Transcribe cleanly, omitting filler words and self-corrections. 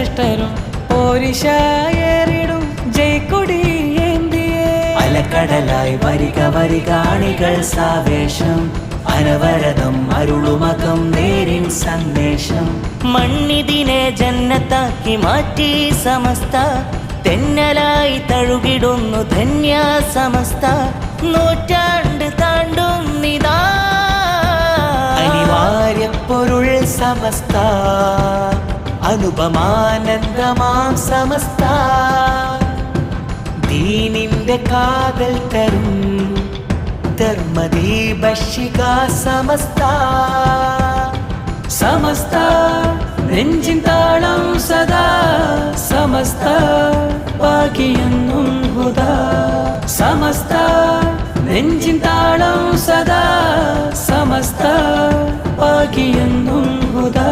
ശ്രേഷ്ഠരും പോരിശായേറിടും ജയ്ക്കൊടി ഏന്തിയേ. അലക്കടലായി വരിക വരിക അണികൾ സാവേശം അനവരതം അരുളുമകം നേരിൻ സന്ദേശം. മണ്ണിതിനെ ജന്നത്താക്കി മാറ്റി സമസ്ത തെന്നലായി തഴുകിടുന്നു ധന്യ സമസ്ത. നൂറ്റാണ്ട് താണ്ടുന്നിതാ അനിവാര്യ പൊരുൾ സമസ്ത അനുപമാനന്ദമാം സമസ്ത. ദീനിന്റെ കാതൽ തരും ധർമ്മദീപശിഖ സമസ്ത. സമസ്ത നെഞ്ചിൻ താളം സദാ സമസ്ത ഭാഗ്യമെന്നും ഹുദാ. സമസ്ത നെഞ്ചിൻ താളം സദാ സമസ്ത ഭാഗ്യമെന്നും ഹുദാ.